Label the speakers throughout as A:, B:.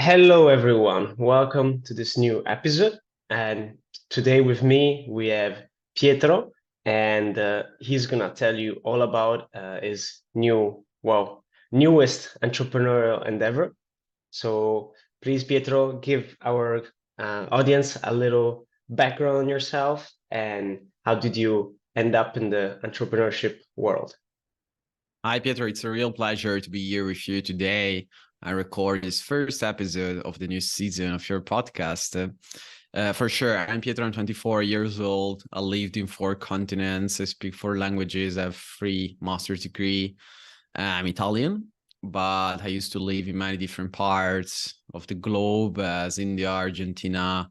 A: Hello, everyone. Welcome to this new episode. And today with me, we have Pietro, and he's gonna tell you all about his newest entrepreneurial endeavor. So please, Pietro, give our audience a little background on yourself and how did you end up in the entrepreneurship world?
B: Hi, Pietro. It's a real pleasure to be here with you today. I record this first episode of the new season of your podcast. For sure, I'm Pietro. I'm 24 years old. I lived in 4 continents. I speak 4 languages. I have 3 master's degree. I'm Italian, but I used to live in many different parts of the globe, as India, Argentina,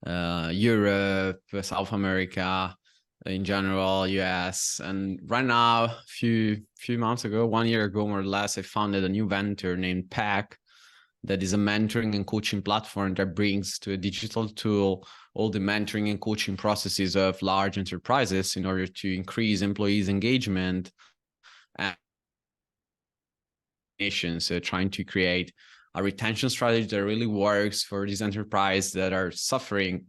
B: Europe, South America, in general, US. And right now, few months ago, 1 year ago more or less, I founded a new venture named Pack that is a mentoring and coaching platform that brings to a digital tool all the mentoring and coaching processes of large enterprises in order to increase employees' engagement and nations, trying to create a retention strategy that really works for these enterprises that are suffering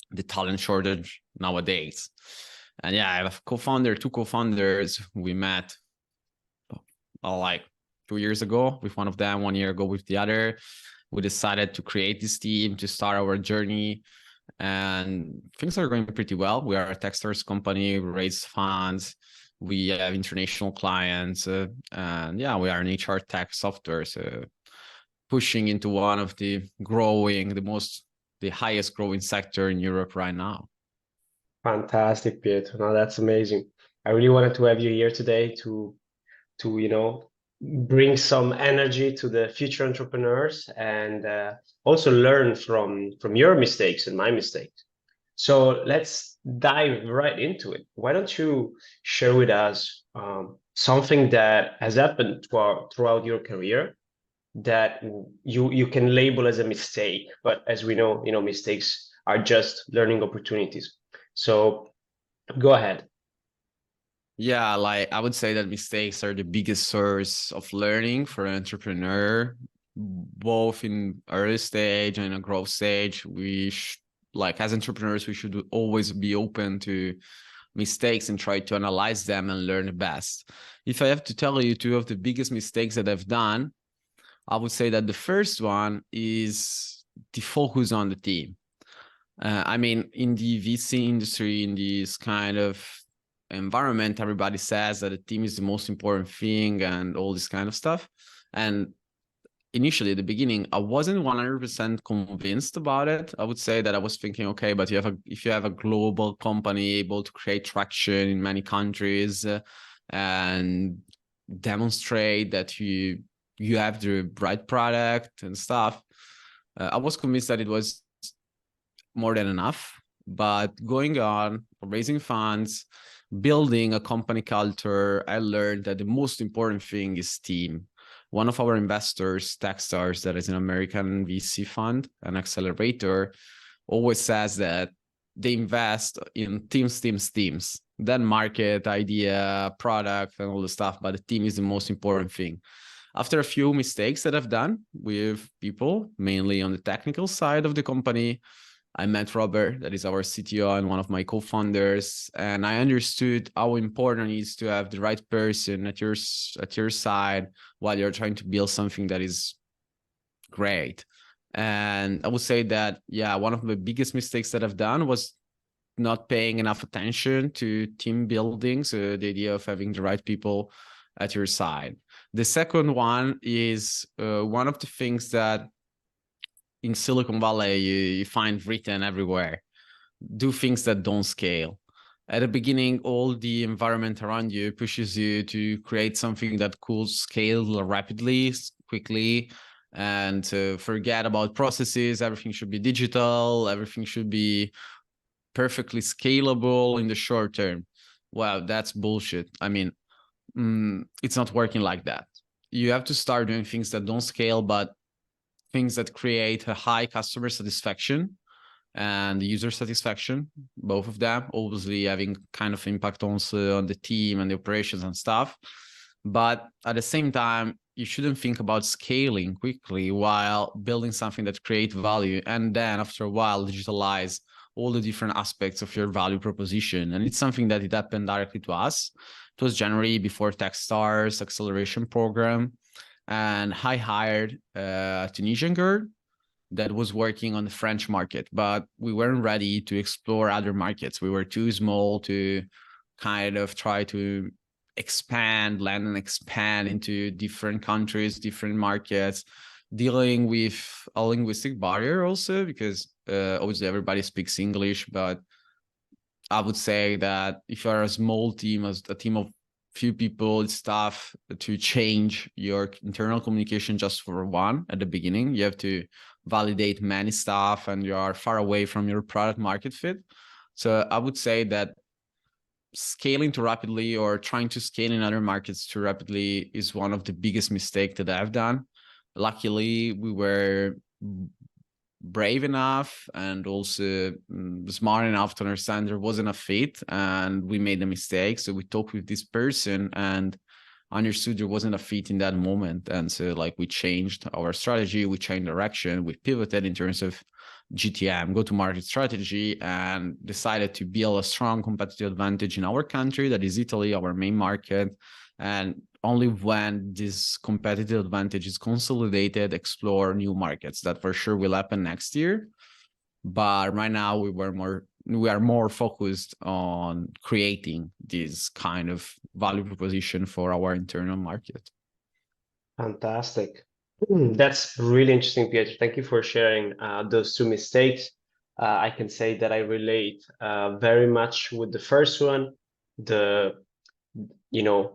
B: the talent shortage nowadays. And yeah, I have a co-founder, 2 co-founders. We met like 2 years ago with one of them, 1 year ago with the other. We decided to create this team to start our journey, and things are going pretty well. We are a tech startups company, we raise funds, we have international clients, and yeah, we are an HR tech software, so pushing into one of the highest growing sector in Europe right now.
A: Fantastic, Pietro. No, that's amazing. I really wanted to have you here today to bring some energy to the future entrepreneurs and also learn from your mistakes and my mistakes. So let's dive right into it. Why don't you share with us something that has happened throughout your career that you can label as a mistake, but as we know, mistakes are just learning opportunities. So go ahead.
B: Yeah, like I would say that mistakes are the biggest source of learning for an entrepreneur, both in early stage and a growth stage. Like as entrepreneurs, we should always be open to mistakes and try to analyze them and learn the best. If I have to tell you 2 of the biggest mistakes that I've done, I would say that the first one is the focus on the team. I mean, in the VC industry, in this kind of environment, everybody says that the team is the most important thing and all this kind of stuff. And initially, at the beginning, I wasn't 100% convinced about it. I would say that I was thinking, okay, but if you have a global company able to create traction in many countries and demonstrate that you have the right product and stuff, I was convinced that it was more than enough. But going on, raising funds, building a company culture, I learned that the most important thing is team. One of our investors, Techstars, that is an American VC fund, an accelerator, always says that they invest in teams, then market, idea, product, and all the stuff, but the team is the most important thing. After a few mistakes that I've done with people, mainly on the technical side of the company, I met Robert, that is our CTO and one of my co-founders, and I understood how important it is to have the right person at your side while you're trying to build something that is great. And I would say that, yeah, one of the biggest mistakes that I've done was not paying enough attention to team building, so the idea of having the right people at your side. The second one is one of the things that in Silicon Valley, you find written everywhere. Do things that don't scale. At the beginning, all the environment around you pushes you to create something that could scale rapidly, quickly, and to forget about processes. Everything should be digital. Everything should be perfectly scalable in the short term. Wow, that's bullshit. I mean, it's not working like that. You have to start doing things that don't scale, but things that create a high customer satisfaction and user satisfaction, both of them, obviously having kind of impact also on the team and the operations and stuff. But at the same time, you shouldn't think about scaling quickly while building something that creates value, and then after a while digitalize all the different aspects of your value proposition. And it's something that it happened directly to us. It was January before Techstars acceleration program, and I hired a Tunisian girl that was working on the French market, but we weren't ready to explore other markets. We were too small to kind of try to expand, land and expand into different countries, different markets, dealing with a linguistic barrier also, because obviously everybody speaks English, but I would say that if you're a small team, as a team of few people, it's tough to change your internal communication just for one at the beginning. You have to validate many stuff, and you are far away from your product market fit. So I would say that scaling too rapidly or trying to scale in other markets too rapidly is one of the biggest mistakes that I've done. Luckily, we were brave enough and also smart enough to understand there wasn't a fit, and we made a mistake. So we talked with this person and understood there wasn't a fit in that moment. And so like we changed our strategy, we changed direction, we pivoted in terms of GTM, go-to-market strategy, and decided to build a strong competitive advantage in our country, that is Italy, our main market. And only when this competitive advantage is consolidated, explore new markets. That for sure will happen next year. But right now we are more focused on creating this kind of value proposition for our internal market.
A: Fantastic. That's really interesting, Pietro. Thank you for sharing those two mistakes. I can say that I relate very much with the first one,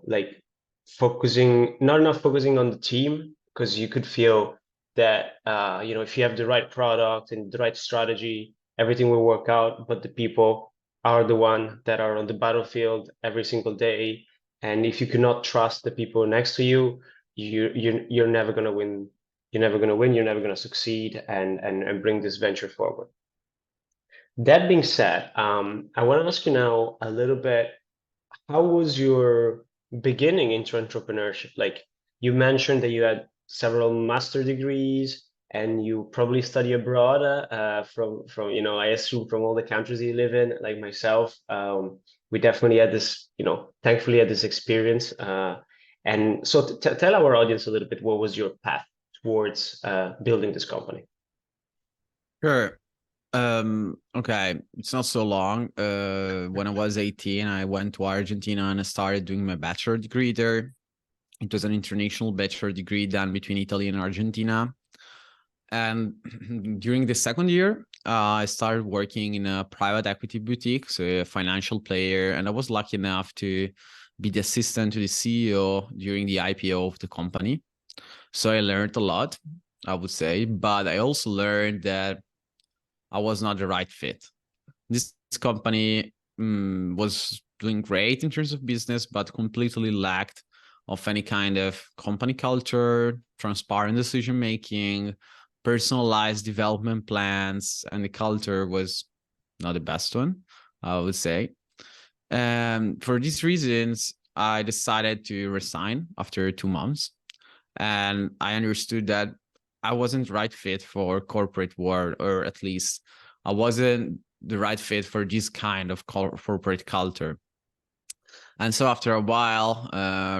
A: like not enough focusing on the team, because you could feel that, if you have the right product and the right strategy, everything will work out, but the people are the one that are on the battlefield every single day. And if you cannot trust the people next to you, you're never going to win. You're never going to win. You're never going to succeed and bring this venture forward. That being said, I want to ask you now a little bit, how was your beginning into entrepreneurship? Like, you mentioned that you had several master degrees and you probably study abroad from I assume from all the countries you live in, like myself. We definitely had this, thankfully had this experience. And so tell our audience a little bit, what was your path towards building this company?
B: Sure. Okay, it's not so long. When I was 18, I went to Argentina and I started doing my bachelor degree there. It was an international bachelor degree done between Italy and Argentina. And during the second year, I started working in a private equity boutique, so a financial player. And I was lucky enough to be the assistant to the CEO during the IPO of the company. So I learned a lot, I would say, but I also learned that I was not the right fit. This company was doing great in terms of business, but completely lacked of any kind of company culture, transparent decision making, personalized development plans, and the culture was not the best one, I would say. And for these reasons, I decided to resign after 2 months. And I understood that I wasn't the right fit for corporate world, or at least I wasn't the right fit for this kind of corporate culture. And so after a while,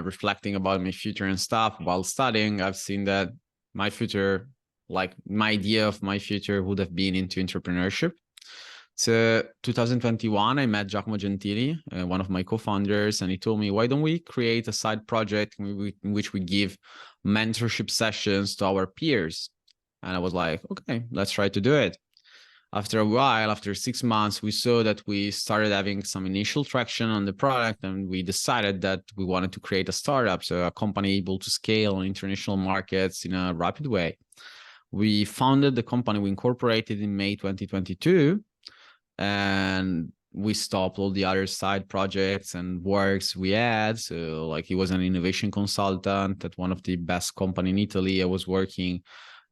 B: reflecting about my future and stuff while studying, I've seen that my future, like my idea of my future, would have been into entrepreneurship. So 2021, I met Giacomo Gentili, one of my co-founders, and he told me, why don't we create a side project in which we give mentorship sessions to our peers? And I was like, okay, let's try to do it. After a while, after 6 months, we saw that we started having some initial traction on the product, and we decided that we wanted to create a startup, so a company able to scale on international markets in a rapid way. We founded the company, we incorporated in May 2022, and we stopped all the other side projects and works we had. So like, he was an innovation consultant at one of the best company in Italy. I was working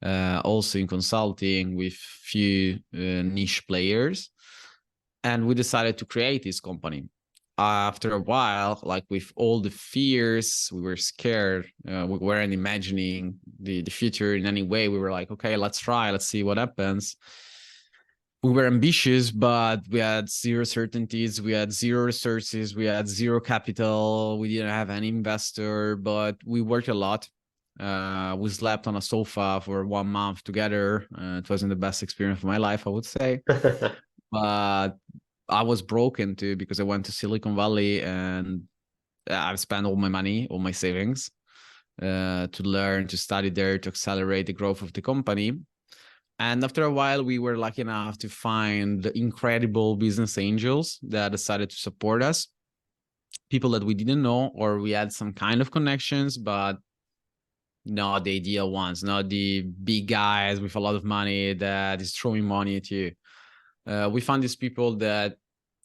B: also in consulting with few niche players, and we decided to create this company. after a while, like with all the fears, we were scared. We weren't imagining the future in any way. We were like, okay, let's try, let's see what happens. We were ambitious, but we had zero certainties. We had zero resources. We had zero capital. We didn't have any investor, but we worked a lot. We slept on a sofa for 1 month together. It wasn't the best experience of my life, I would say. But I was broken too, because I went to Silicon Valley and I've spent all my money, all my savings, to learn, to study there, to accelerate the growth of the company. And after a while, we were lucky enough to find incredible business angels that decided to support us. People that we didn't know, or we had some kind of connections, but not the ideal ones, not the big guys with a lot of money that is throwing money at you. We found these people that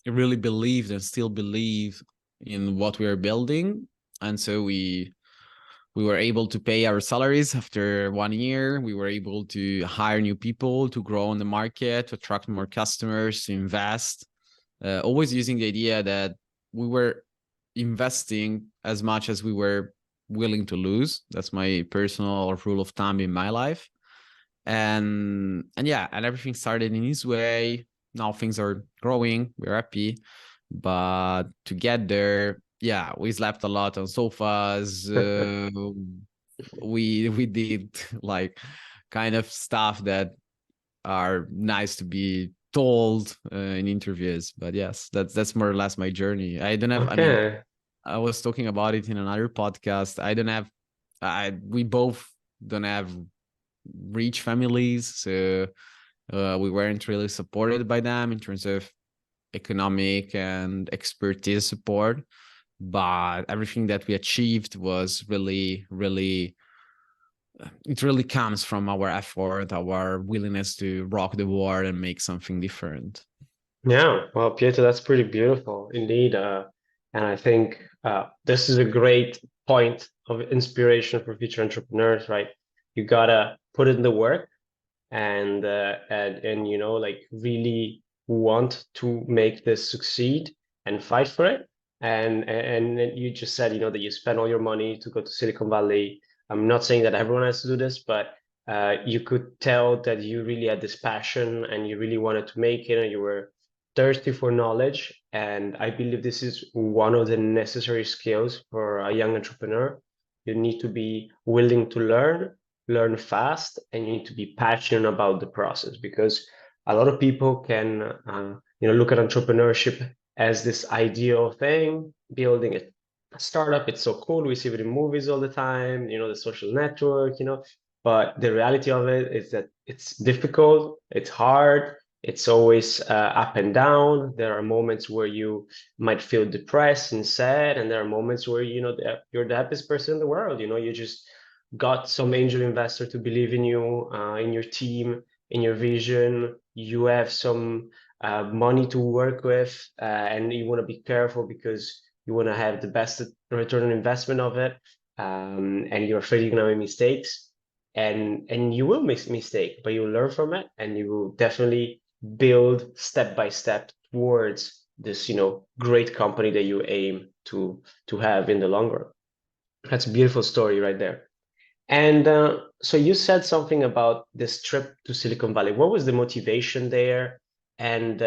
B: really believed and still believe in what we are building. And so we were able to pay our salaries after 1 year. We were able to hire new people, to grow on the market, to attract more customers, to invest, always using the idea that we were investing as much as we were willing to lose. That's my personal rule of thumb in my life. And yeah, and everything started in this way. Now things are growing. We're happy. But to get there, yeah, we slept a lot on sofas. We did like kind of stuff that are nice to be told in interviews. But yes, that's more or less my journey. I don't have. I mean,
A: Okay.
B: I was talking about it in another podcast. I don't have. We both don't have rich families, so we weren't really supported by them in terms of economic and expertise support, but everything that we achieved was really, really, it really comes from our effort, our willingness to rock the world and make something different.
A: Yeah, well, Pietro, that's pretty beautiful indeed. And I think this is a great point of inspiration for future entrepreneurs, right? You gotta put in the work and you know, like really want to make this succeed and fight for it. And you just said, you know, that you spend all your money to go to Silicon Valley. I'm not saying that everyone has to do this, but you could tell that you really had this passion and you really wanted to make it and you were thirsty for knowledge. And I believe this is one of the necessary skills for a young entrepreneur. You need to be willing to learn fast, and you need to be passionate about the process, because a lot of people can you know, look at entrepreneurship as this ideal thing, building a startup. It's so cool, we see it in movies all the time, you know, the social network, you know, but the reality of it is that it's difficult, it's hard, it's always up and down. There are moments where you might feel depressed and sad, and there are moments where, you know, you're the happiest person in the world, you know, you just got some angel investor to believe in you, in your team, in your vision. You have some money to work with, and you want to be careful because you want to have the best return on investment of it, and you're afraid you're going to make mistakes, and you will make mistake, but you'll learn from it, and you will definitely build step by step towards this, you know, great company that you aim to have in the long run. That's a beautiful story right there. And so you said something about this trip to Silicon Valley. What was the motivation there? And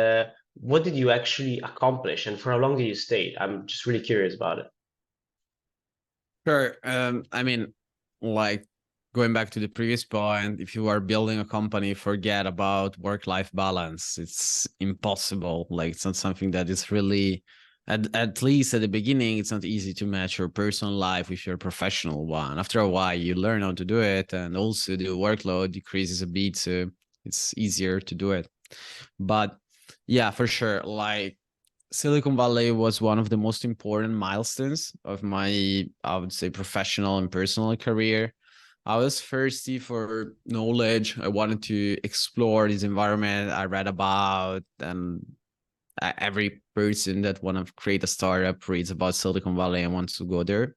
A: what did you actually accomplish? And for how long did you stay? I'm just really curious about it.
B: Sure. I mean, like going back to the previous point, if you are building a company, forget about work-life balance. It's impossible. Like it's not something that is really, at least at the beginning, it's not easy to match your personal life with your professional one. After a while, you learn how to do it, and also the workload decreases a bit, so it's easier to do it. But yeah, for sure, like Silicon Valley was one of the most important milestones of my, I would say, professional and personal career. I was thirsty for knowledge. I wanted to explore this environment. I read about, and every person that want to create a startup reads about Silicon Valley and wants to go there.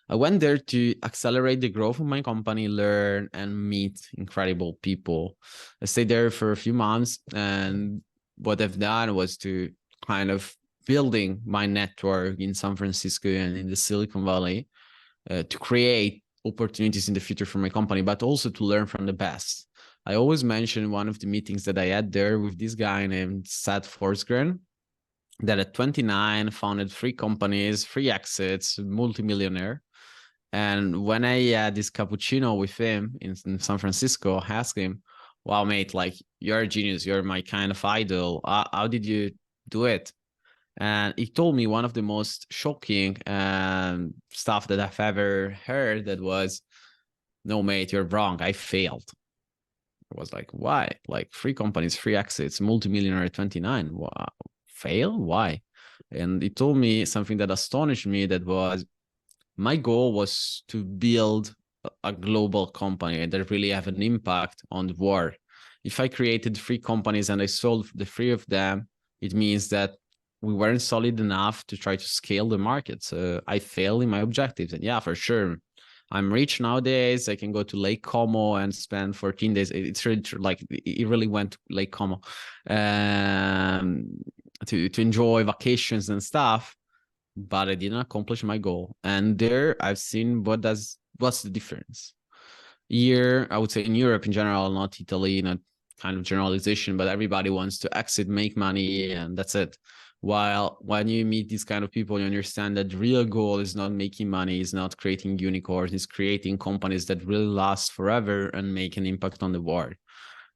B: I went there to accelerate the growth of my company, learn and meet incredible people. I stayed there for a few months, and what I've done was to kind of building my network in San Francisco and in the Silicon Valley to create opportunities in the future for my company, but also to learn from the best. I always mention one of the meetings that I had there with this guy named Seth Forsgren, that at 29 founded 3 companies, 3 exits, multimillionaire. And when I had this cappuccino with him in San Francisco, I asked him, wow, mate, like you're a genius. You're my kind of idol. How did you do it? And he told me one of the most shocking stuff that I've ever heard, that was, no, mate, you're wrong. I failed. I was like, why? Like 3 companies, 3 exits, multimillionaire at 29. Wow. Fail? Why? And he told me something that astonished me, that was, my goal was to build a global company that really have an impact on the world. If I created 3 companies and I sold the 3 of them, it means that we weren't solid enough to try to scale the market. So I failed in my objectives. And yeah, for sure, I'm rich nowadays. I can go to Lake Como and spend 14 days. It's really like, it really went to Lake Como to enjoy vacations and stuff, but I didn't accomplish my goal. And there I've seen what's the difference. Here, I would say in Europe in general, not Italy, not kind of generalization, but everybody wants to exit, make money, and that's it. While when you meet these kind of people, you understand that the real goal is not making money, is not creating unicorns, is creating companies that really last forever and make an impact on the world.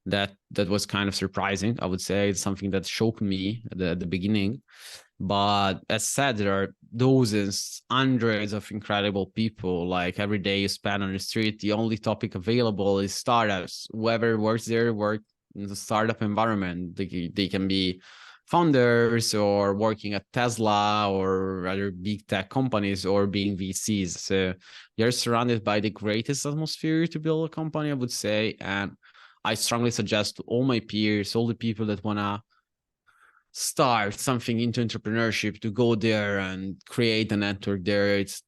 B: That was kind of surprising, I would say. It's something that shocked me at the beginning. But as said, there are dozens, hundreds of incredible people. Like every day you spend on the street, the only topic available is startups. Whoever works there work in the startup environment. They can be founders or working at Tesla or other big tech companies or being VCs. So you're surrounded by the greatest atmosphere to build a company, I would say. And I strongly suggest to all my peers, all the people that want to start something into entrepreneurship, to go there and create a network there. It's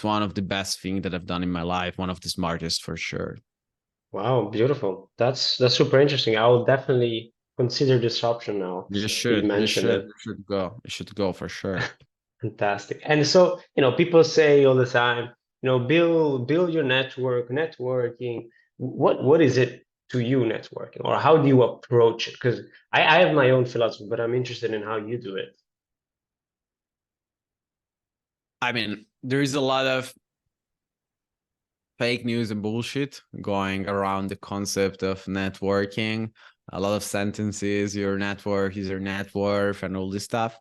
B: one of the best things that I've done in my life, one of the smartest for sure.
A: Wow, beautiful. That's super interesting. I will definitely consider this option now.
B: You
A: So you
B: should, you
A: mentioned
B: should,
A: it.
B: you should go. You should go for sure.
A: Fantastic. And so, people say all the time, build your network, networking. What is it to you, networking? Or how do you approach it? Because I have my own philosophy, but I'm interested in how you do it.
B: I mean, there is a lot of fake news and bullshit going around the concept of networking. A lot of sentences, your network is your net worth, and all this stuff.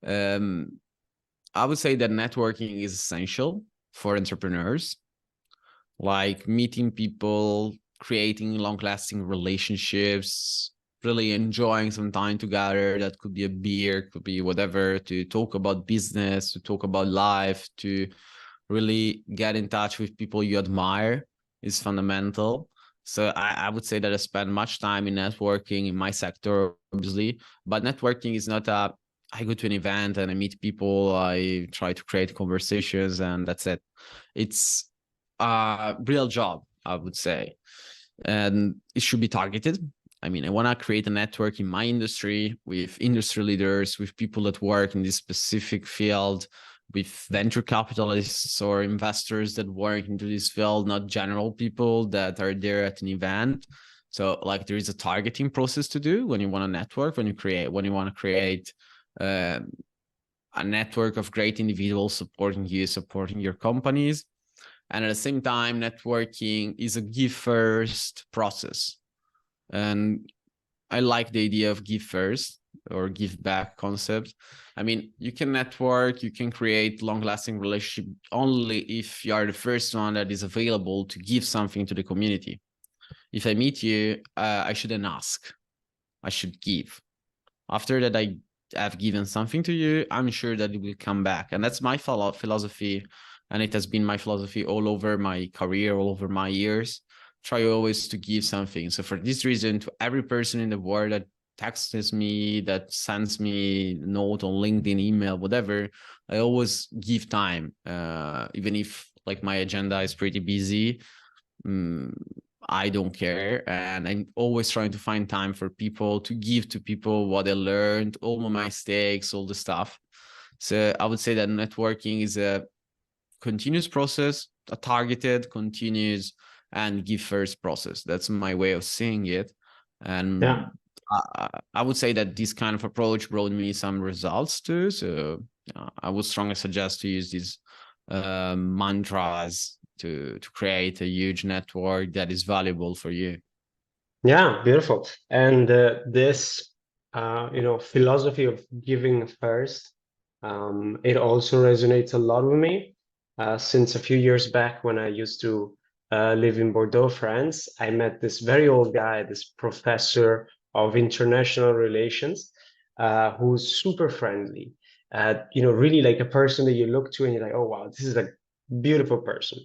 B: I would say that networking is essential for entrepreneurs, like meeting people, creating long-lasting relationships, really enjoying some time together. That could be a beer, could be whatever, to talk about business, to talk about life, to really get in touch with people you admire is fundamental. So I would say that I spend much time in networking in my sector, obviously, but networking is not I go to an event and I meet people, I try to create conversations, and that's it. It's a real job, I would say. And it should be targeted. I mean, I want to create a network in my industry with industry leaders, with people that work in this specific field, with venture capitalists or investors that work into this field, not general people that are there at an event. So like there is a targeting process to do when you want to network, when you want to create a network of great individuals supporting you, supporting your companies. And at the same time, networking is a give first process. And I like the idea of give first or give back concept. I mean, you can network, you can create long-lasting relationship only if you are the first one that is available to give something to the community. If I meet you, I shouldn't ask. I should give. After that, I have given something to you, I'm sure that it will come back. And that's my philosophy. And it has been my philosophy all over my career, all over my years. Try always to give something. So for this reason, to every person in the world that texts me, that sends me a note on LinkedIn, email, whatever, I always give time. Even if like my agenda is pretty busy, I don't care. And I'm always trying to find time for people, to give to people what I learned, all my mistakes, all the stuff. So I would say that networking is a continuous process, a targeted, continuous, and give first process. That's my way of seeing it. And I would say that this kind of approach brought me some results too. So I would strongly suggest to use these mantras to create a huge network that is valuable for you.
A: Yeah, beautiful. And this, philosophy of giving first, it also resonates a lot with me. Since a few years back, when I used to live in Bordeaux, France, I met this very old guy, this professor of international relations, who's super friendly. Really like a person that you look to and you're like, oh wow, this is a beautiful person.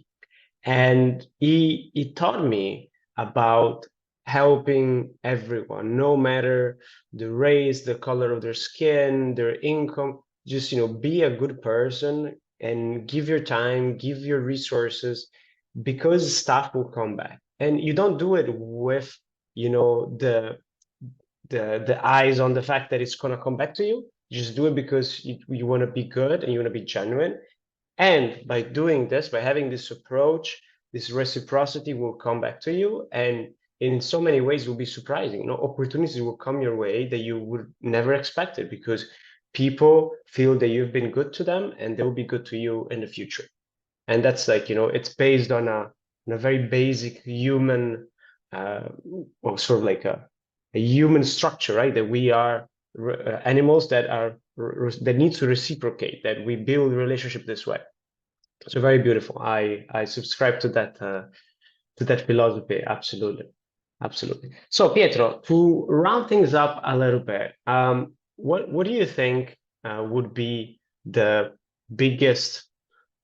A: And he taught me about helping everyone, no matter the race, the color of their skin, their income. Just, be a good person and give your time, give your resources, because stuff will come back. And you don't do it with, the eyes on the fact that it's gonna come back to you. You just do it because you want to be good and you want to be genuine. And by doing this, by having this approach, this reciprocity will come back to you. And in so many ways, it will be surprising. Opportunities will come your way that you would never expect it, because people feel that you've been good to them and they'll be good to you in the future. And that's like, it's based on a very basic human, well, sort of like a human structure, right? That we are animals that need to reciprocate, that we build relationship this way. So very beautiful. I subscribe to that philosophy. Absolutely, absolutely. So Pietro, to round things up a little bit, what do you think would be the biggest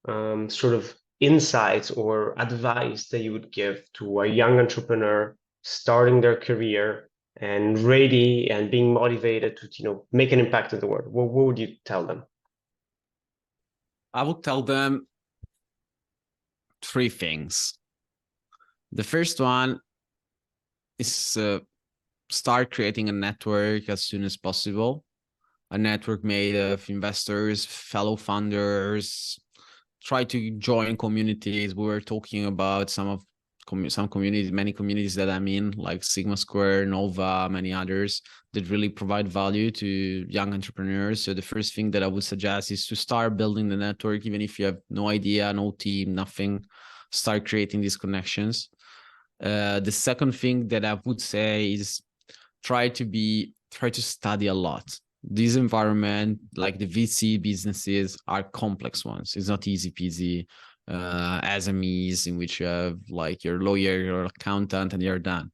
A: sort of insights or advice that you would give to a young entrepreneur starting their career and ready and being motivated to make an impact in the world? What would you tell them?
B: I would tell them three things. The first one is start creating a network as soon as possible. A network made of investors, fellow founders. Try to join communities. We were talking about some communities, many communities that I'm in, like Sigma Square, Nova, many others, that really provide value to young entrepreneurs. So the first thing that I would suggest is to start building the network, even if you have no idea, no team, nothing. Start creating these connections. The second thing that I would say is try to study a lot. This environment, like the VC businesses, are complex ones. It's not easy peasy SMEs in which you have like your lawyer, your accountant, and you're done.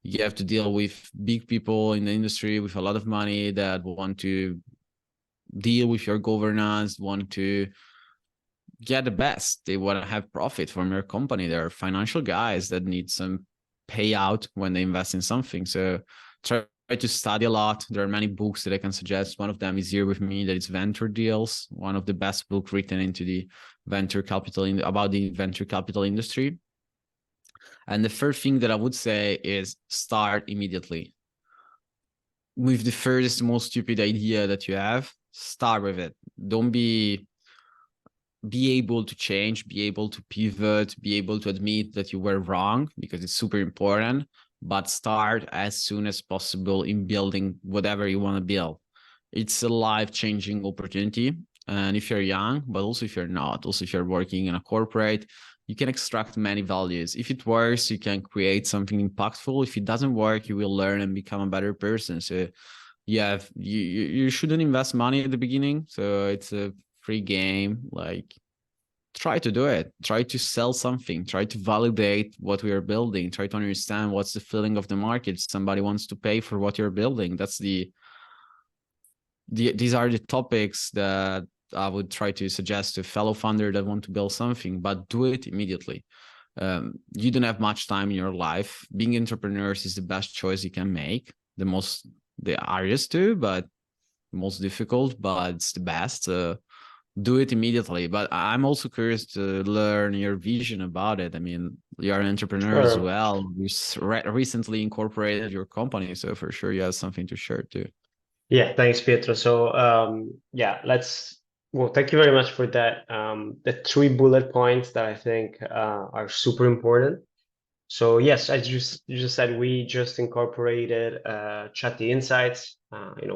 B: You have to deal with big people in the industry with a lot of money that want to deal with your governance, want to get the best. They want to have profit from your company. There are financial guys that need some payout when they invest in something. So try to study a lot. There are many books that I can suggest. One of them is here with me, that is Venture Deals, one of the best books written into the venture capital about the venture capital industry. And the first thing that I would say is start immediately. With the first most stupid idea that you have, start with it. Don't be able to change, be able to pivot, be able to admit that you were wrong, because it's super important. But start as soon as possible in building whatever you want to build. It's a life-changing opportunity. And if you're young, but also if you're not, also if you're working in a corporate, you can extract many values. If it works, you can create something impactful. If it doesn't work, you will learn and become a better person. So you shouldn't invest money at the beginning. So it's a free game. Like, try to do it. Try to sell something. Try to validate what we are building. Try to understand what's the feeling of the market. Somebody wants to pay for what you're building. That's these are the topics that I would try to suggest to a fellow founder that want to build something, but do it immediately. You don't have much time in your life. Being entrepreneurs is the best choice you can make. The hardest too, but most difficult, but it's the best. do it immediately. But I'm also curious to learn your vision about it. I mean, you're an entrepreneur as
A: Sure.
B: well. You recently incorporated your company, so for sure you have something to share too.
A: Yeah, thanks, Pietro. So, yeah, well, thank you very much for that. The three bullet points that I think are super important. So, yes, as you just said, we just incorporated Chat the Insights.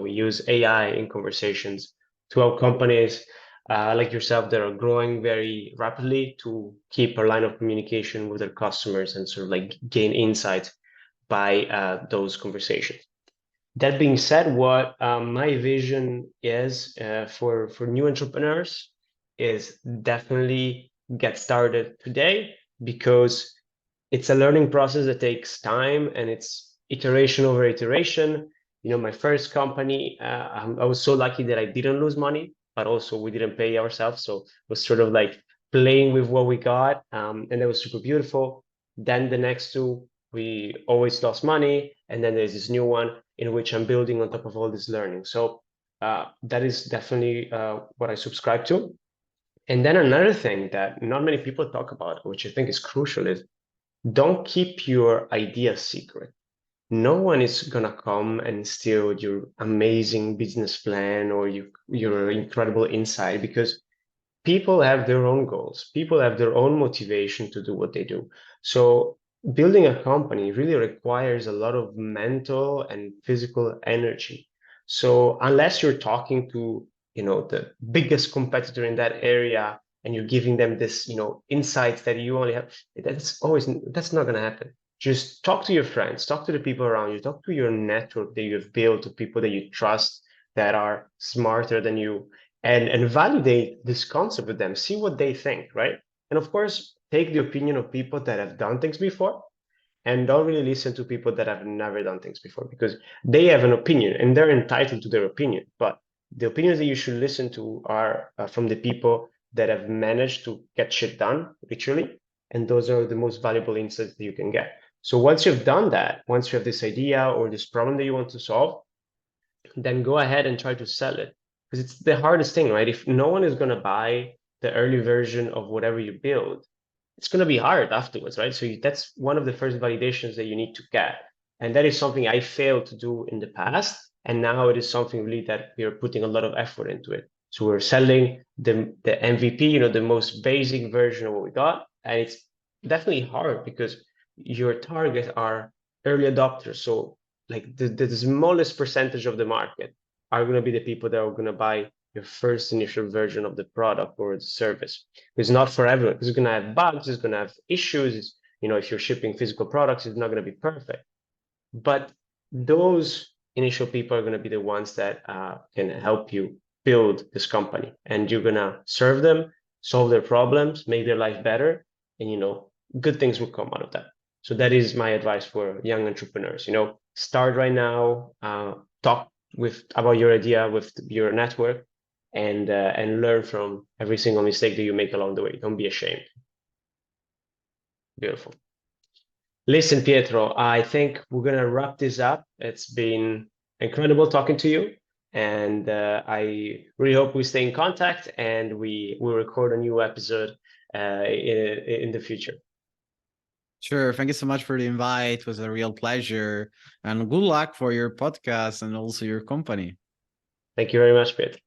A: We use AI in conversations to help companies like yourself that are growing very rapidly to keep a line of communication with their customers and sort of like gain insight by those conversations. That being said, what my vision is for new entrepreneurs is definitely get started today because it's a learning process that takes time and it's iteration over iteration. My first company, I was so lucky that I didn't lose money, but also we didn't pay ourselves. So it was sort of like playing with what we got, and that was super beautiful. Then the next two, we always lost money. And then there's this new one in which I'm building on top of all this learning. So that is definitely what I subscribe to. And then another thing that not many people talk about, which I think is crucial, is don't keep your ideas secret. No one is gonna come and steal your amazing business plan or your incredible insight because people have their own goals. People have their own motivation to do what they do. So building a company really requires a lot of mental and physical energy. So unless you're talking to, the biggest competitor in that area and you're giving them this, insights that you only have, that's not going to happen. Just talk to your friends, talk to the people around you, talk to your network that you've built, to people that you trust that are smarter than you, and validate this concept with them, see what they think, right? And of course, take the opinion of people that have done things before and don't really listen to people that have never done things before because they have an opinion and they're entitled to their opinion. But the opinions that you should listen to are from the people that have managed to get shit done, literally. And those are the most valuable insights that you can get. So once you've done that, once you have this idea or this problem that you want to solve, then go ahead and try to sell it. Because it's the hardest thing, right? If no one is going to buy the early version of whatever you build, it's going to be hard afterwards, right? So that's one of the first validations that you need to get. And that is something I failed to do in the past. And now it is something really that we are putting a lot of effort into it. So we're selling the MVP, the most basic version of what we got. And it's definitely hard because your target are early adopters. So like the smallest percentage of the market are going to be the people that are going to buy your first initial version of the product or the service. It's not for everyone. It's going to have bugs. It's going to have issues. If you're shipping physical products, it's not going to be perfect. But those initial people are going to be the ones that can help you build this company, and you're going to serve them, solve their problems, make their life better, and good things will come out of that. So that is my advice for young entrepreneurs. Start right now, talk about your idea with your network, and learn from every single mistake that you make along the way. Don't be ashamed. Beautiful. Listen, Pietro, I think we're gonna wrap this up. It's been incredible talking to you, and I really hope we stay in contact and we will record a new episode in the future.
B: Sure. Thank you so much for the invite. It was a real pleasure. And good luck for your podcast and also your company.
A: Thank you very much, Pietro.